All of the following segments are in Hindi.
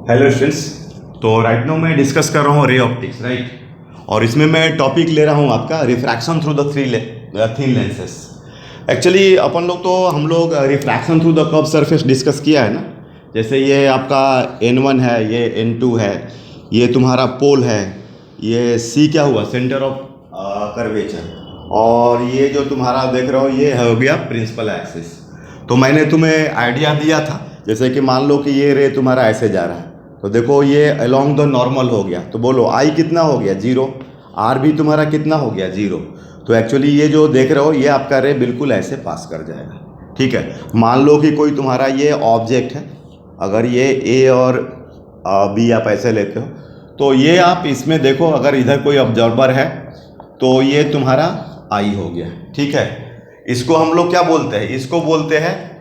Hello students. तो राइट नाउ मैं डिस्कस कर रहा हूँ रे ऑप्टिक्स, राइट। और इसमें मैं टॉपिक ले रहा हूँ आपका refraction through the thin lenses. Actually हम लोग refraction through the curve surface discuss किया है ना। जैसे ये आपका N1 है, ये N2 है, ये तुम्हारा पोल है, ये C क्या हुआ, सेंटर ऑफ कर्वेचर, और ये जो तुम्हारा देख रहे हो ये हो गया प्रिंसिपल एक्सिस। तो मैंने तुम्हें आइडिया दिया था, जैसे कि मान लो कि ये रे तुम्हारा ऐसे जा रहा है, तो देखो ये अलोंग द नॉर्मल हो गया, तो बोलो आई कितना हो गया, जीरो। आर भी तुम्हारा कितना हो गया, जीरो। तो एक्चुअली ये जो देख रहे हो ये आपका रे बिल्कुल ऐसे पास कर जाएगा, ठीक है। मान लो कि कोई तुम्हारा ये ऑब्जेक्ट है, अगर ये ए और बी आप ऐसे लेते हो, तो ये आप इसमें देखो, अगर इधर कोई ऑब्जर्वर है तो ये तुम्हारा आई हो गया, ठीक है। इसको हम लोग क्या बोलते हैं, इसको बोलते हैं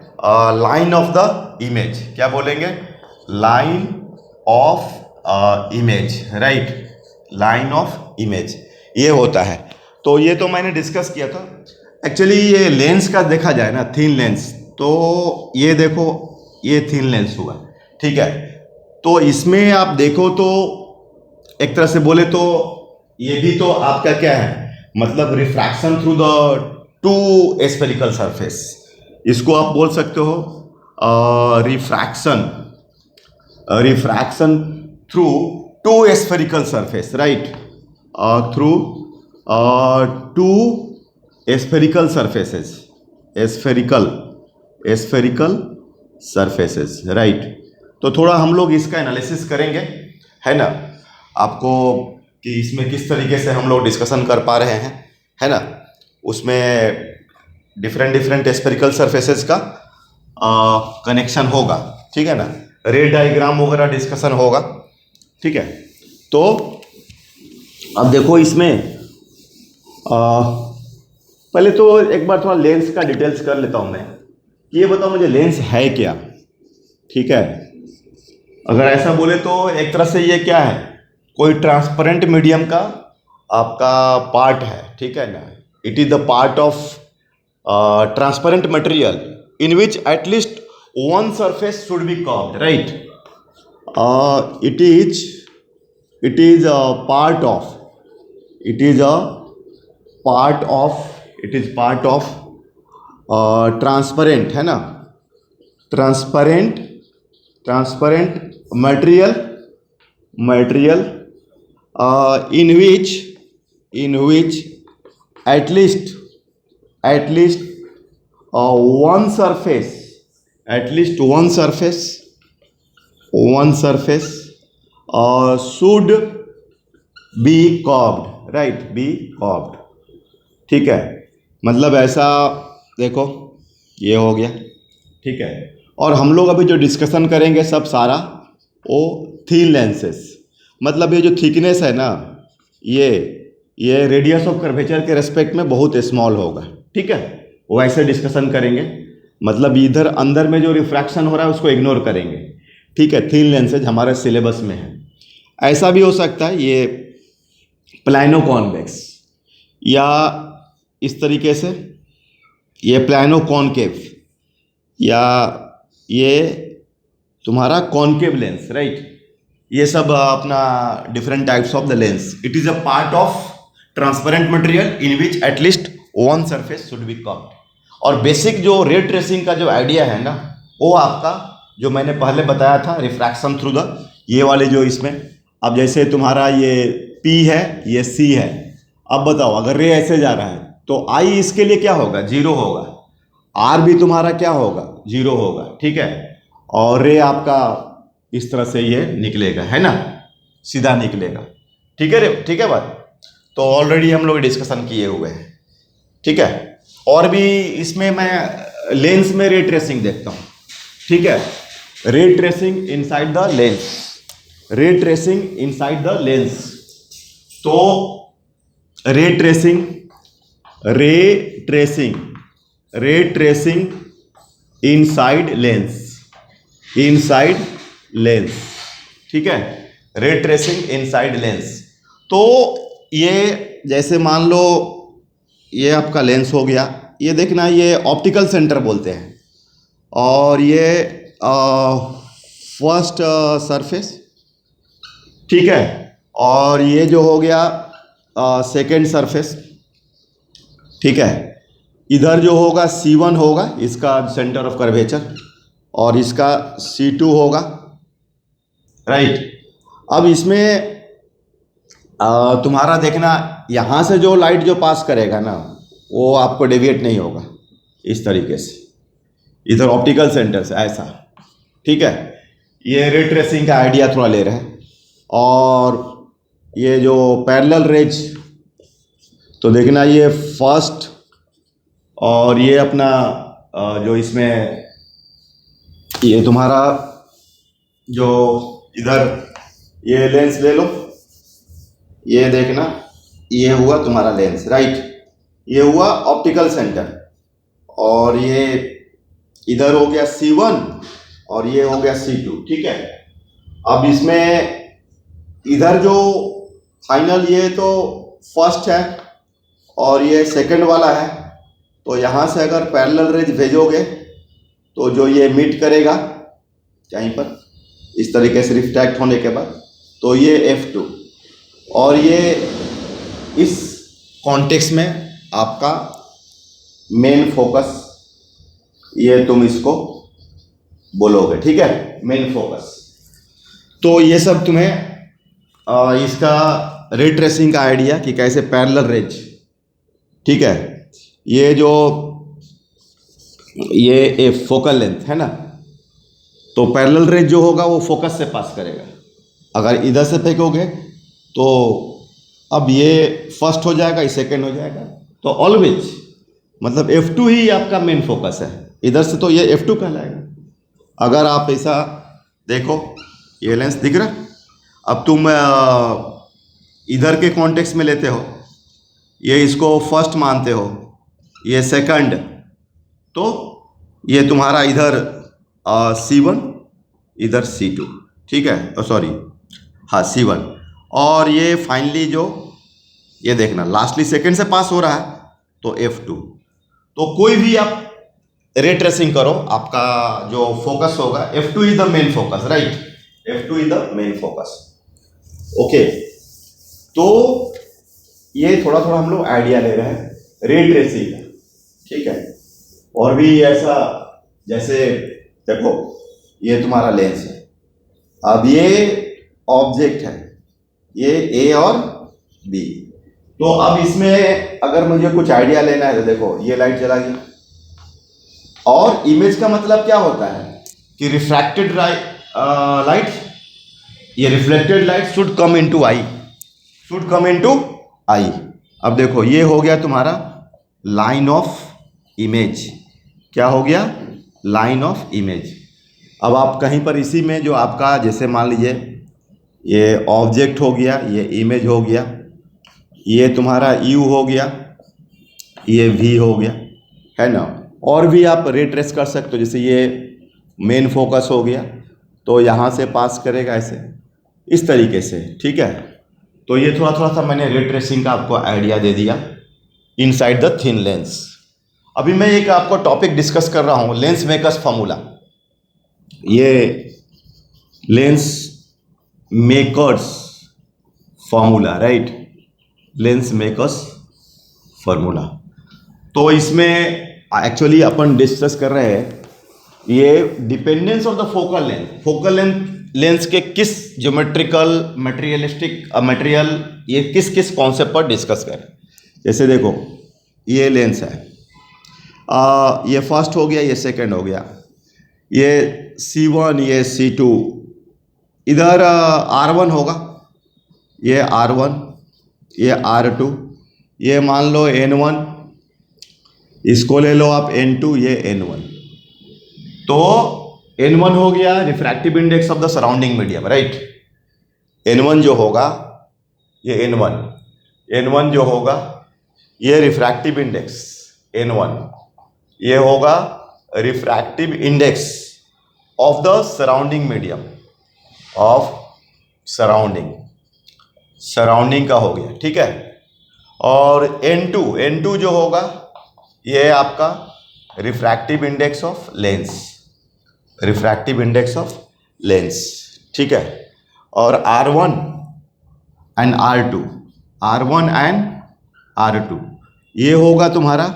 लाइन ऑफ द इमेज। क्या बोलेंगे, line of image, right, line of image ये होता है। तो ये तो मैंने डिस्कस किया था। एक्चुअली ये लेंस का देखा जाए ना, थिन लेंस, तो ये देखो ये थिन लेंस हुआ, ठीक है। तो इसमें आप देखो तो एक तरह से बोले तो ये भी तो आपका क्या है, मतलब refraction through the two spherical surface, इसको आप बोल सकते हो refraction through two spherical surface, right, through two spherical surfaces, spherical surfaces, right. तो थोड़ा हम लोग इसका एनालिसिस करेंगे, है ना, आपको कि इसमें किस तरीके से हम लोग डिस्कशन कर पा रहे हैं, है ना। उसमें डिफरेंट स्फेरिकल सरफेसेस का कनेक्शन होगा, ठीक है ना, रे डायग्राम वगैरह डिस्कशन होगा, ठीक है। तो अब देखो इसमें पहले तो एक बार थोड़ा लेंस का डिटेल्स कर लेता हूँ मैं। ये बताओ मुझे लेंस है क्या, ठीक है। अगर ऐसा बोले तो एक तरह से ये क्या है, कोई ट्रांसपेरेंट मीडियम का आपका पार्ट है, ठीक है ना। It is the part of transparent material in which at least one surface should be curved, right. It is a part of, it is a part of, it is part of transparent, है ना, transparent material in which at least one surface, at least one surface should be curved, right, be curved, ठीक है। मतलब ऐसा देखो ये हो गया, ठीक है। और हम लोग अभी जो डिस्कशन करेंगे सब सारा वो थिन लेंसेस, मतलब ये जो थिकनेस है ना, ये रेडियस ऑफ कर्वेचर के रेस्पेक्ट में बहुत स्मॉल होगा, ठीक है। वैसे डिस्कशन करेंगे, मतलब इधर अंदर में जो रिफ्रैक्शन हो रहा है उसको इग्नोर करेंगे, ठीक है। थिन लेंसेज हमारे सिलेबस में है। ऐसा भी हो सकता है ये प्लानो कॉन्वेक्स, या इस तरीके से ये प्लानो कॉनकेव, या ये तुम्हारा कॉनकेव लेंस, राइट। ये सब अपना different types of the lens. It is a part of transparent material in which at least one surface should be curved. और बेसिक जो रे ट्रेसिंग का जो आइडिया है ना, वो आपका जो मैंने पहले बताया था, रिफ्रैक्शन थ्रू द, ये वाले जो इसमें, अब जैसे तुम्हारा ये P है, ये C है, अब बताओ अगर रे ऐसे जा रहा है तो I इसके लिए क्या होगा, जीरो होगा, R भी तुम्हारा क्या होगा, जीरो होगा, ठीक है। और रे आपका इस तरह से ये निकलेगा, है ना, सीधा निकलेगा, ठीक है रे, ठीक है बात। तो ऑलरेडी हम लोग डिस्कशन किए हुए हैं, ठीक है। और भी इसमें मैं लेंस में रे ट्रेसिंग देखता हूँ, ठीक है। Ray tracing inside the lens, ray tracing inside the lens. तो रे ट्रेसिंग इनसाइड लेंस, ठीक है, रे ट्रेसिंग इनसाइड लेंस। तो ये जैसे मान लो ये आपका लेंस हो गया, ये देखना ये ऑप्टिकल सेंटर बोलते हैं, और ये फर्स्ट सरफेस, ठीक है। और ये जो हो गया सेकेंड सरफेस, ठीक है। इधर जो होगा C1 होगा, इसका सेंटर ऑफ कर्वेचर, और इसका C2 होगा, राइट। अब इसमें तुम्हारा देखना, यहाँ से जो लाइट जो पास करेगा ना, वो आपको डेविएट नहीं होगा इस तरीके से, इधर ऑप्टिकल सेंटर से ऐसा, ठीक है। ये रे ट्रेसिंग का आइडिया थोड़ा ले रहे हैं। और ये जो पैरेलल रेज, तो देखना ये फर्स्ट, और ये अपना जो इसमें ये तुम्हारा जो इधर ये लेंस ले लो, ये देखना, ये हुआ तुम्हारा लेंस, राइट। ये हुआ ऑप्टिकल सेंटर, और ये इधर हो गया C1 और ये हो गया C2, ठीक है। अब इसमें इधर जो फाइनल, ये तो फर्स्ट है और ये सेकंड वाला है, तो यहाँ से अगर पैरेलल रेज भेजोगे तो जो ये मीट करेगा कहीं पर इस तरीके से रिफ्रैक्ट होने के बाद, तो ये F2, और ये इस कॉन्टेक्स्ट में आपका मेन फोकस, ये तुम इसको बोलोगे, ठीक है, मेन फोकस। तो ये सब तुम्हें इसका रे ट्रेसिंग का आइडिया कि कैसे पैरेलल रेज, ठीक है। ये जो ये फोकल लेंथ है ना, तो पैरेलल रेज जो होगा वो फोकस से पास करेगा। अगर इधर से फेंकोगे तो अब ये फर्स्ट हो जाएगा, ये सेकंड हो जाएगा, तो ऑलवेज मतलब F2 ही आपका मेन फोकस है, इधर से तो ये F2 कहलाएगा। अगर आप ऐसा देखो, ये लेंस दिख रहा, अब तुम इधर के कॉन्टेक्स्ट में लेते हो, ये इसको फर्स्ट मानते हो, ये सेकंड, तो ये तुम्हारा इधर C1, इधर C2, ठीक है, सॉरी, हाँ C1, और ये फाइनली जो ये देखना लास्टली सेकंड से पास हो रहा है तो F2। तो कोई भी आप रे ट्रेसिंग करो, आपका जो फोकस होगा F2 is the main focus, right, F2 is the main focus, okay. तो ये थोड़ा थोड़ा हम लोग आइडिया ले रहे हैं रे ट्रेसिंग का, ठीक है। और भी ऐसा, जैसे देखो ये तुम्हारा लेंस है, अब ये ऑब्जेक्ट है, ये A और B, तो अब इसमें अगर मुझे कुछ आइडिया लेना है तो देखो ये लाइट चला गई, और इमेज का मतलब क्या होता है कि रिफ्रैक्टेड लाइट, ये reflected light should come into I, should come into I. अब देखो ये हो गया तुम्हारा लाइन ऑफ इमेज, क्या हो गया, लाइन ऑफ इमेज। अब आप कहीं पर इसी में जो आपका, जैसे मान लीजिए ये ऑब्जेक्ट हो गया, ये इमेज हो गया, ये तुम्हारा U हो गया, ये V हो गया, है ना। और भी आप रे ट्रेस कर सकते हो, जैसे ये मेन फोकस हो गया तो यहाँ से पास करेगा ऐसे, इस तरीके से, ठीक है। तो ये थोड़ा थोड़ा सा मैंने रे ट्रेसिंग का आपको आइडिया दे दिया इनसाइड द थिन लेंस। अभी मैं एक आपको टॉपिक डिस्कस कर रहा हूँ, लेंस मेकर्स फार्मूला। ये lens makers formula, right, lens makers formula. तो इसमें एक्चुअली अपन डिस्कस कर रहे हैं ये dependence of the focal length, focal lens के किस ज्योमेट्रिकल मटेरियलिस्टिक मटेरियल, ये किस किस कॉन्सेप्ट पर डिस्कस करें। जैसे देखो ये लेंस है, ये फर्स्ट हो गया, ये सेकंड हो गया, ये C1, ये C2, इधर R1 होगा, ये R1, ये R2, ये मान लो N1, इसको ले लो आप N2, ये N1। तो N1 हो गया refractive index of the surrounding medium, right. N1 जो होगा ये N1 जो होगा ये रिफ्रैक्टिव इंडेक्स N1, ये होगा refractive index of the surrounding medium, of surrounding का हो गया, ठीक है। और N2 जो होगा ये आपका refractive index of lens, refractive index of lens, ठीक है। और R1 and R2, R1 and R2 ये होगा तुम्हारा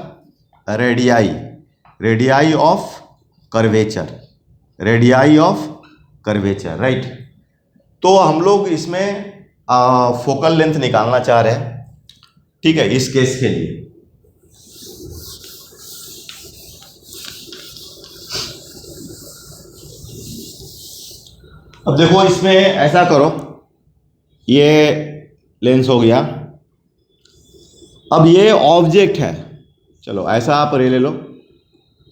radii, radii of curvature, radii of curvature, right. तो हम लोग इसमें फोकल लेंथ निकालना चाह रहे हैं, ठीक है, इस केस के लिए। अब देखो इसमें ऐसा करो, ये लेंस हो गया। अब ये ऑब्जेक्ट है, चलो ऐसा आप ले लो।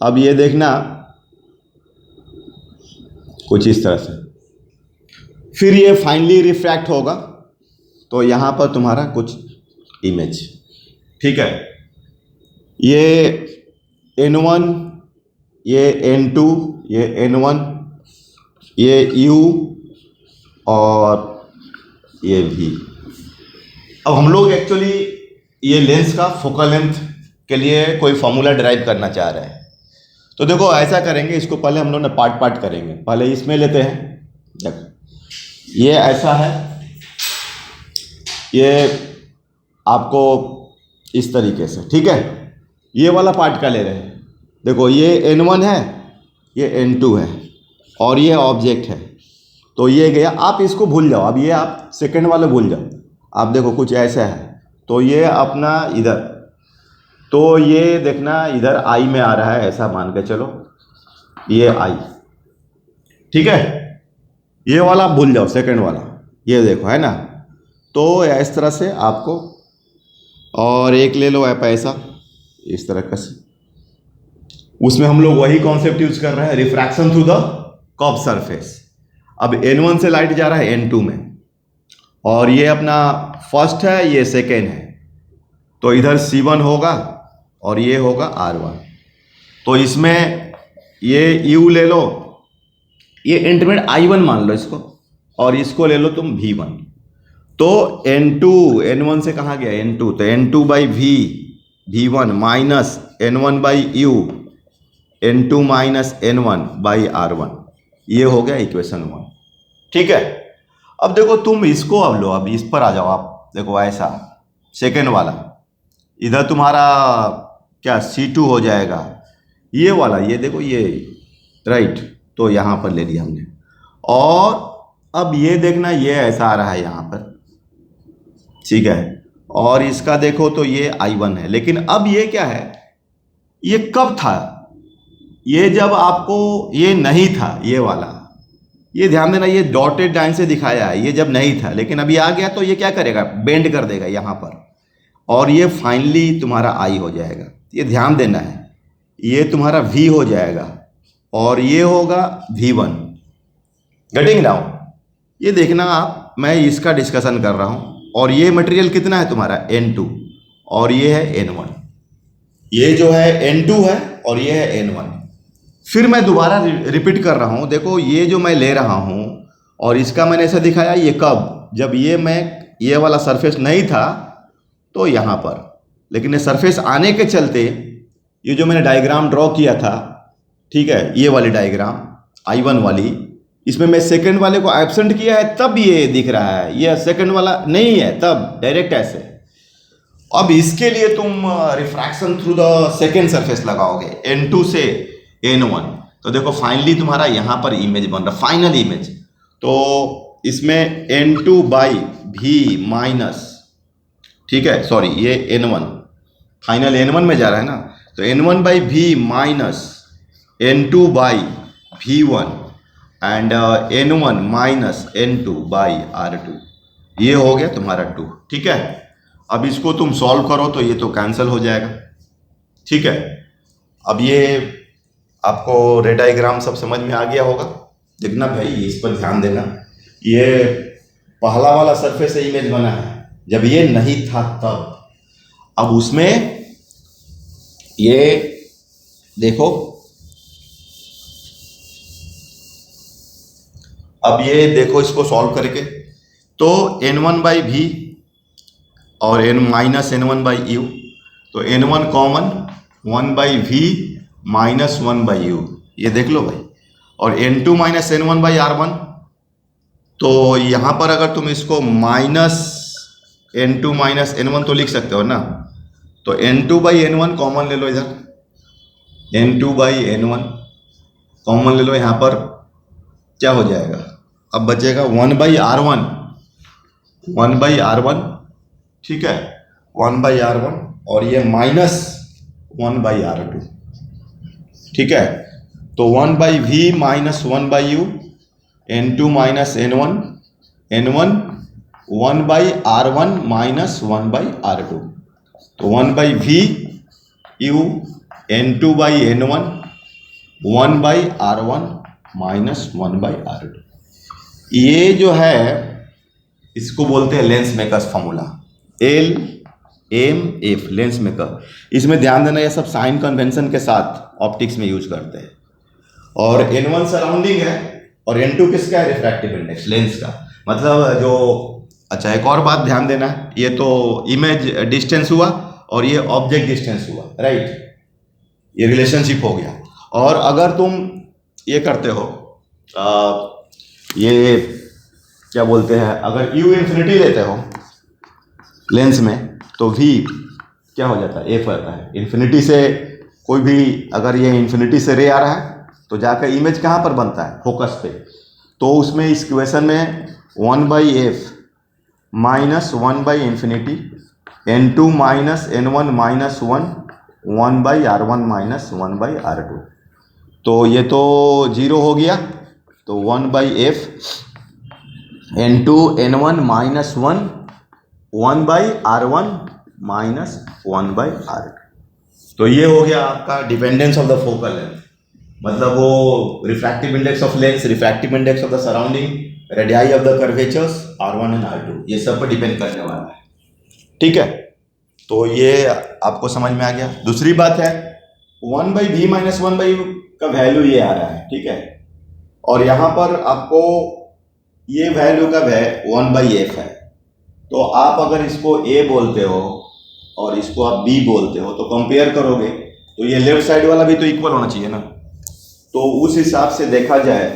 अब ये देखना कुछ इस तरह से, फिर ये फाइनली रिफ्रैक्ट होगा, तो यहाँ पर तुम्हारा कुछ इमेज, ठीक है। ये N1, ये N2, ये N1, ये U और ये V। अब हम लोग एक्चुअली ये लेंस का फोकल लेंथ के लिए कोई फॉर्मूला डिराइव करना चाह रहे हैं। तो देखो ऐसा करेंगे, इसको पहले हम लोग ने पार्ट पार्ट करेंगे। पहले इसमें लेते हैं, देखो ये ऐसा है, ये आपको इस तरीके से, ठीक है। ये वाला पार्ट का ले रहे हैं, देखो ये N1 है, ये N2 है और ये ऑब्जेक्ट है। तो ये गया, आप इसको भूल जाओ, अब ये आप सेकंड वाले भूल जाओ। आप देखो कुछ ऐसा है, तो ये अपना इधर, तो ये देखना इधर आई में आ रहा है, ऐसा मान के चलो, ये आई, ठीक है। ये वाला भूल जाओ, सेकंड वाला, ये देखो है ना। तो इस तरह से आपको, और एक ले लो आप ऐसा, इस तरह का से, उसमें हम लोग वही कॉन्सेप्ट यूज कर रहे हैं, refraction through the curve surface. अब N1 से लाइट जा रहा है N2 में, और ये अपना फर्स्ट है, ये सेकेंड है, तो इधर C1 होगा और ये होगा R1। तो इसमें ये U ले लो, ये इंटरमीडिएट I1 मान लो इसको, और इसको ले लो तुम V1। तो N2, N1 से कहाँ गया N2, तो N2 by V1 minus N1 by U, N2 minus N1 by R1, ये हो गया इक्वेशन 1, ठीक है। अब देखो तुम इसको अब लो, अब इस पर आ जाओ आप, देखो ऐसा सेकेंड वाला, इधर तुम्हारा क्या C2 हो जाएगा, ये वाला, ये देखो ये, राइट। तो यहाँ पर ले लिया हमने, और अब ये देखना, ये ऐसा आ रहा है यहाँ पर, ठीक है। और इसका देखो तो ये I1 है, लेकिन अब ये क्या है, ये कब था, ये जब आपको ये नहीं था, ये वाला, ये ध्यान देना, ये डॉटेड लाइन से दिखाया है, ये जब नहीं था, लेकिन अभी आ गया, तो ये क्या करेगा, बेंड कर देगा यहाँ पर, और ये फाइनली तुम्हारा I हो जाएगा। ये ध्यान देना है, ये तुम्हारा V हो जाएगा और ये होगा V1। गेटिंग नाउ, ये देखना आप, मैं इसका डिस्कशन कर रहा हूँ, और ये मटेरियल कितना है तुम्हारा N2, और ये है N1, ये जो है N2 है और ये है N1। फिर मैं दोबारा रिपीट कर रहा हूँ, देखो ये जो मैं ले रहा हूँ, और इसका मैंने ऐसा दिखाया, ये कब, जब ये वाला सरफेस नहीं था, तो यहाँ पर, लेकिन ये सरफेस आने के चलते, ये जो मैंने डायग्राम ड्रॉ किया था, ठीक है, ये वाली डायग्राम I1 वाली, इसमें मैं सेकंड वाले को एब्सेंट किया है, तब ये दिख रहा है, ये सेकंड वाला नहीं है, तब डायरेक्ट ऐसे। अब इसके लिए तुम refraction through the second surface लगाओगे, N2 से N1, तो देखो फाइनली तुम्हारा यहाँ पर इमेज बन रहा, फाइनल इमेज। तो इसमें N2 बाई V माइनस, ठीक है, सॉरी ये N1, फाइनल N1 में जा रहा है ना, तो N1 by V minus N2 by V1 and N1 minus N2 by R2, ये हो गया तुम्हारा 2, ठीक है। अब इसको तुम सॉल्व करो तो ये तो कैंसिल हो जाएगा, ठीक है। अब ये आपको रे डायग्राम सब समझ में आ गया होगा, देखना भाई इस पर ध्यान देना। ये पहला वाला सरफेस से इमेज बना है जब ये नहीं था तब, अब उसमें ये देखो, अब ये देखो इसको सॉल्व करके, तो N1 बाई V और N minus N1 by U, तो N1 common 1 by V minus 1 by U, ये देख लो भाई, और N2 minus N1 by R1 तो यहाँ पर अगर तुम इसको माइनस N2 माइनस N1 तो लिख सकते हो ना, तो N2 बाई N1 कॉमन ले लो इधर, N2 बाई N1 कॉमन ले लो, यहाँ पर क्या हो जाएगा, अब बचेगा 1/R1, 1/R1, ठीक है, 1/R1, और ये माइनस 1/R2, ठीक है। तो 1/V minus 1/U, N2 minus N1, N1 1/R1 minus 1/R2, तो 1/V U N2/N1 1/R1 minus 1/R2। ये जो है इसको बोलते हैं lens makers formula, LMF, lens maker. इसमें ध्यान देना, ये सब साइन कन्वेंशन के साथ ऑप्टिक्स में यूज करते हैं। और N1 सराउंडिंग है और N2 किसका है, रिफ्रैक्टिव इंडेक्स, लेंस का। मतलब जो, अच्छा एक और बात ध्यान देना, ये तो इमेज डिस्टेंस हुआ और ये ऑब्जेक्ट डिस्टेंस हुआ, राइट, ये रिलेशनशिप हो गया। और अगर तुम ये करते हो ये क्या बोलते हैं, अगर U इन्फिनिटी लेते हो लेंस में, तो V क्या हो जाता है, F आता है। इन्फिनिटी से कोई भी, अगर ये इन्फिनिटी से रे आ रहा है तो जाकर इमेज कहाँ पर बनता है, फोकस पे। तो उसमें इस इक्वेशन में 1/F माइनस 1/इंफिनिटी N2 minus N1 minus 1/R1 minus 1/R2, तो ये तो जीरो हो गया, तो 1/F N2 N1 minus 1/R1 minus 1/R2। तो ये हो गया आपका dependence of the focal length, मतलब वो refractive index of lens, refractive index of the surrounding, radii of the curvatures R1 and R2, ये सब पर डिपेंड करने वाला है, ठीक है। तो ये आपको समझ में आ गया। दूसरी बात है 1/V माइनस 1/U का वैल्यू ये आ रहा है, ठीक है, और यहाँ पर आपको ये वैल्यू का 1/F है। तो आप अगर इसको A बोलते हो और इसको आप B बोलते हो, तो कंपेयर करोगे तो ये लेफ्ट साइड वाला भी तो इक्वल होना चाहिए ना। तो उस हिसाब से देखा जाए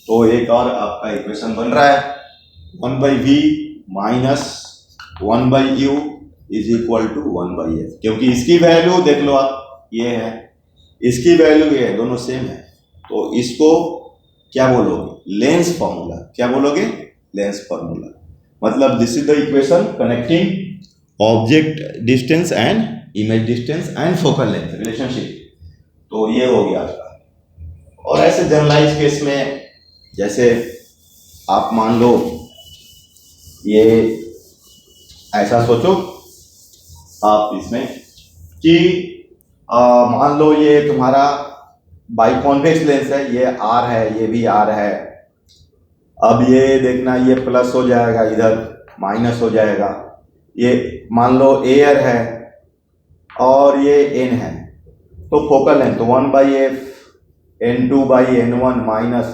तो एक और आपका इक्वेशन बन रहा है, 1/V minus 1/U is equal to 1/F, क्योंकि इसकी वैल्यू देख लो आप, ये है, इसकी वैल्यू ये है, दोनों सेम है। तो इसको क्या बोलोगे, लेंस फॉर्मूला। क्या बोलोगे, लेंस फॉर्मूला। मतलब this is the equation connecting object distance and image distance and focal length relationship. तो ये हो गया आपका। और ऐसे जनरलाइज केस में, जैसे आप मान लो, ये ऐसा सोचो आप इसमें कि मान लो ये तुम्हारा बाइकॉन्वेक्स लेंस है, ये R है, ये भी R है। अब ये देखना, ये प्लस हो जाएगा, इधर माइनस हो जाएगा। ये मान लो एयर है और ये N है, तो focal length 1/F N2/N1 minus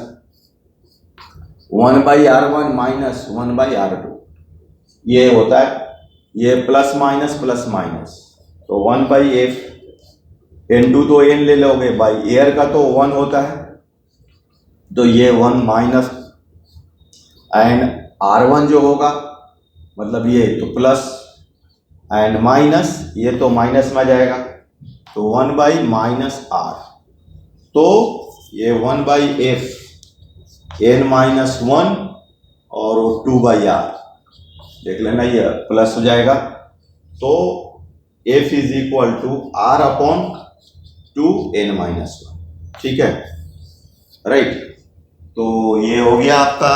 1/R1 minus 1/R2, ये होता है, ये प्लस माइनस, तो 1/F N2 तो N ले लोगे, बाई एयर का तो 1 होता है, तो ये 1 माइनस, एंड R1 जो होगा, मतलब ये तो प्लस, एंड माइनस, ये तो माइनस में जाएगा, तो 1/-R, तो ये 1/F N-1 और 2/R, देख लेना, ये प्लस हो जाएगा। तो F is equal to R upon 2N-1, ठीक है, राइट। तो ये हो गया आपका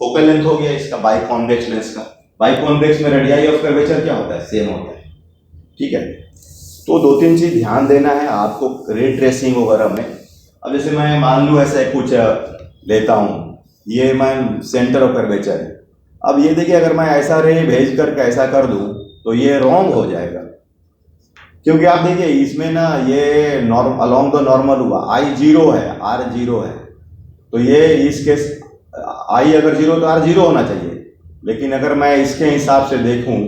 फोकल लेंथ, हो गया इसका बाइकॉन्वेक्स लेंस का। बाइकॉन्वेक्स में रेडियाई ऑफ कर्वेचर क्या होता है, सेम होता है, ठीक है। तो 2-3 चीज ध्यान देना है आपको रे ट्रेसिंग वगैरह में। अब जैसे मैं मान लूँ ऐसे कुछ लेता हूँ, ये मैं सेंटर ऑफ कर्वेचर है। अब ये देखिए, अगर मैं ऐसा रे भेज करके ऐसा कर दूं तो ये रॉन्ग हो जाएगा, क्योंकि आप देखिए इसमें ना ये अलोंग द नॉर्मल हुआ, I0 है, R0 है, तो ये इस केस I अगर 0 तो R0 होना चाहिए, लेकिन अगर मैं इसके हिसाब से देखूं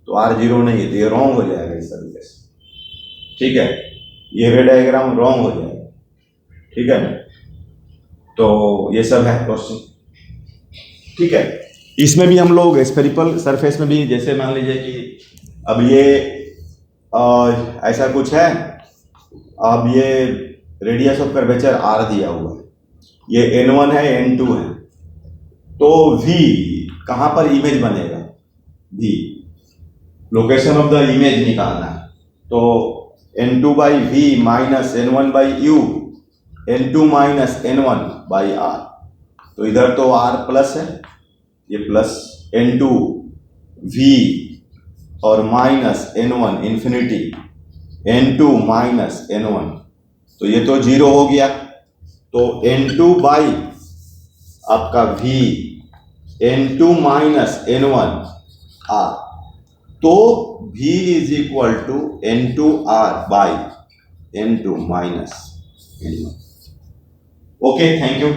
तो R0 नहीं है, तो ये रॉन्ग हो जाएगा इस तरीके से, ठीक है, ये रे डायग्राम रॉन्ग हो जाएगा, ठीक है। तो ये सब है क्वेश्चन। ठीक है। इसमें भी हम लोग स्फेरिकल सरफेस में भी, जैसे मान लीजिए कि अब ये ऐसा कुछ है, अब ये रेडियस ऑफ कर्वेचर r दिया हुआ है, ये n1 है n2 है, तो v कहाँ पर इमेज बनेगा, v location of the image निकालना है, तो n2 by v minus n1 by u, n2 minus n1 by r, तो इधर तो r प्लस है, ये प्लस n2 v और minus n1 infinity n2 minus n1, तो ये तो जीरो हो गया, तो n2 बाई आपका v n2 minus n1 r, तो v is equal to n2r by n2 minus n1। Okay, thank you.